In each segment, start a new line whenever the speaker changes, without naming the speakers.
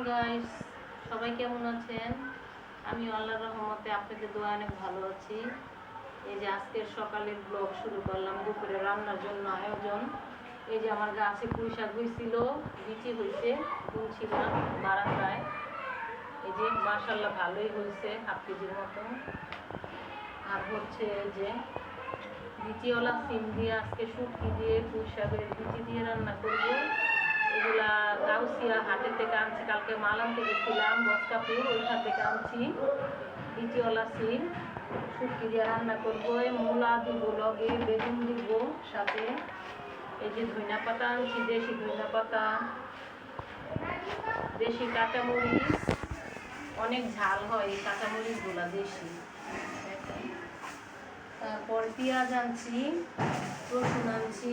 Guys, সবাই কেমন আছেন? আমি আল্লাহর রহমতে আপনাদের দোয়া অনেক ভালো আছি। এই যে আজকের সকালের ব্লগ শুরু করলাম, দুপুরে রান্নার জন্য আয়োজন। এই যে আমার গাছে পুঁই শাক হয়েছিল, বিচি হয়েছে, তুলছিলাম বারান্দায়। এই যে মাশাআল্লাহ ভালোই হয়েছে, হাফ কেজির মতো। আর হচ্ছে যে বিচিওয়ালা সিম দিয়ে আজকে শুটকি দিয়ে পুঁই শাকের বিচি দিয়ে রান্না করবো। এগুলা গাউসিয়া হাটের থেকে আনছি, কালকে মাল আনতে গেছিলাম বস্তাপুর, ওইখান থেকে আনছি বিচিওয়ালা সিম। শুটকি দিয়ে রান্না করবো, মূলা দিব, লগে বেগুন দিব সাথে। এই যে ধনিয়া পাতা আনছি, দেশি ধনিয়া পাতা, দেশি কাঁচামরিচ, অনেক ঝাল হয় এই কাঁচামরিচগুলা দেশি। তারপর পেঁয়াজ আনছি, রসুন আনছি,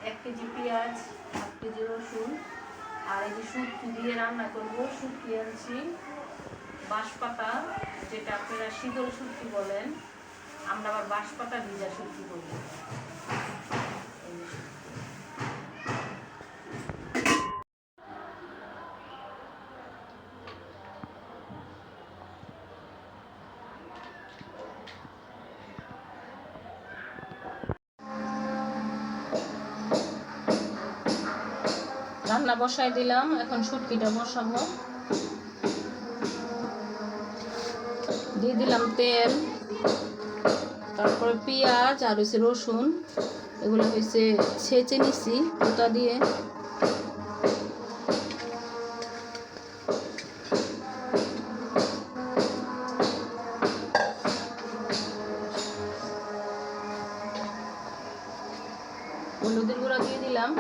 1 কেজি পেঁয়াজ, 1 কেজি রসুন। আর এই যে শুটকি দিয়ে রান্না করব, শুটকি আনছি বাঁশপাতা, যেটা আপনারা শীতল শুটকি বলেন, আমরা আবার বাঁশপাতা ভিজা শুটকি বলি। রান্না বসাই দিলাম, এখন শুটকিটা বসাবো। দিয়ে দিলাম তেল, তারপরে পেঁয়াজ আর হচ্ছে রসুন, এগুলো হয়েছে ছেঁচে নিছি পোতা দিয়ে। হলুদের গুঁড়া দিয়ে দিলাম,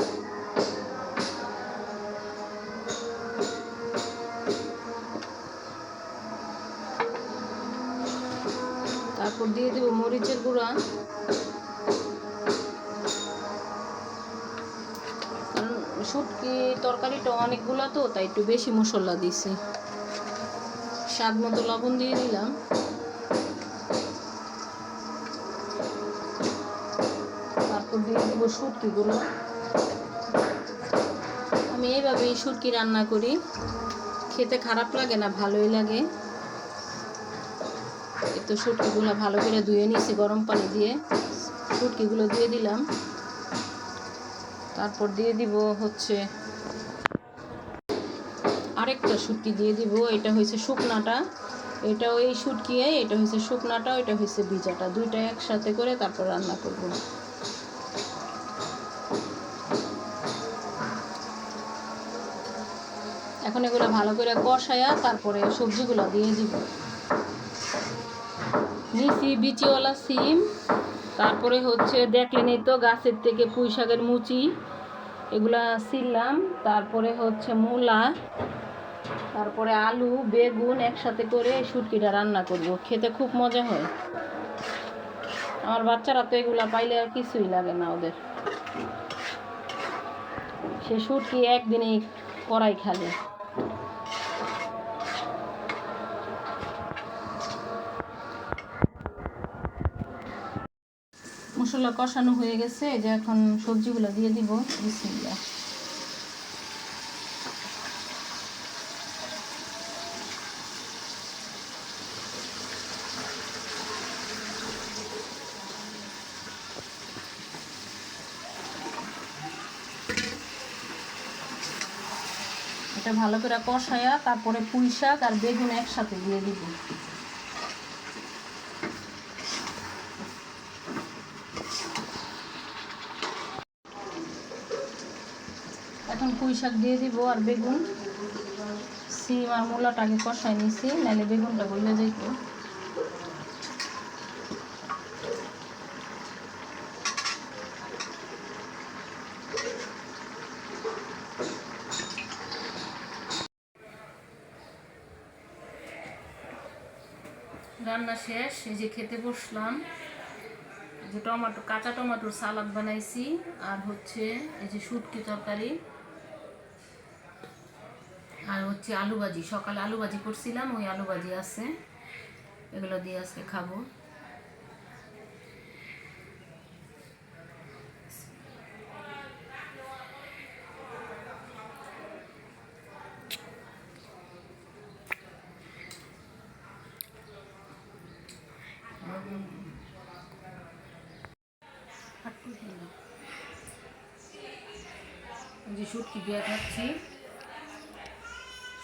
তারপর দিয়ে দেব মরিচের গুঁড়া। কারণ শুটকি তরকারিটা অনেকগুলো তো, তাই একটু বেশি মশলা দিছি। স্বাদ মতো লবণ দিয়ে দিলাম। তারপর দিয়ে দেবো শুটকিগুলো। আমি এইভাবেই শুটকি রান্না করি, খেতে খারাপ লাগে না, ভালোই লাগে। তো শুটকিগুলো ভালো করে ধুয়ে নিয়েছি গরম পানি দিয়ে, শুটকিগুলো দিয়ে দিলাম। তারপর দিয়ে দিব হচ্ছে আরেকটা শুটকি দিয়ে দিব, এটা হয়েছে শুকনাটা, এটা ওই শুটকি, এটা হয়েছে শুকনাটা, এটা হয়েছে ভিজাটা, দুইটা একসাথে করে তারপর রান্না করব। এখন এগুলো ভালো করে কষায়া তারপরে সবজিগুলো দিয়ে দিব। নিচি বিচিওয়ালা সিম, তারপরে হচ্ছে দেখলেনই তো গাছের থেকে পুঁই শাকের মুচি, এগুলা ছিললাম। তারপরে হচ্ছে মূলা, তারপরে আলু, বেগুন একসাথে করে শুটকিটা রান্না করব। খেতে খুব মজা হয়। আমার বাচ্চারা তো এগুলা পাইলে আর কিছুই লাগে না ওদের, সে শুটকি একদিনেই করাই খালে। মশলা কষানো হয়ে গেছে, এই যে এখন সবজিগুলো দিয়ে দিব। বিসমিল্লাহ। এটা ভালো করে কষায়া তারপরে পুঁই শাক আর বেগুন একসাথে দিয়ে দিব। এখন পুঁই শাক দিয়ে দিব আর বেগুন। সিম আর মূলাটাকে কষাই নিছি, নাহলে বেগুনটা গলে যাইত। রান্না শেষ, এই যে খেতে বসলাম। যে টমেটো, কাঁচা টমেটোর সালাদ বানাইছি, আর হচ্ছে এই যে শুটকি তরকারি, আর হচ্ছে আলু ভাজি। সকালে আলু ভাজি করছিলাম, ওই আলু ভাজি আছে, এগুলো দিয়ে আজকে খাবো। যে শুটকি দিয়ে খাচ্ছি,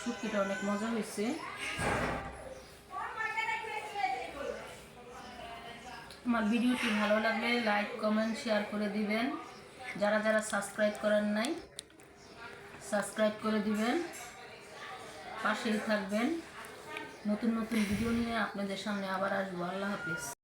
শুটকিটা অনেক মজা হয়েছে। আমার ভিডিওটি ভালো লাগলে লাইক কমেন্ট শেয়ার করে দিবেন। যারা যারা সাবস্ক্রাইব করেন নাই সাবস্ক্রাইব করে দিবেন, পাশেই থাকবেন। নতুন নতুন ভিডিও নিয়ে আপনাদের সামনে আবার আসবো। আল্লাহ হাফেজ।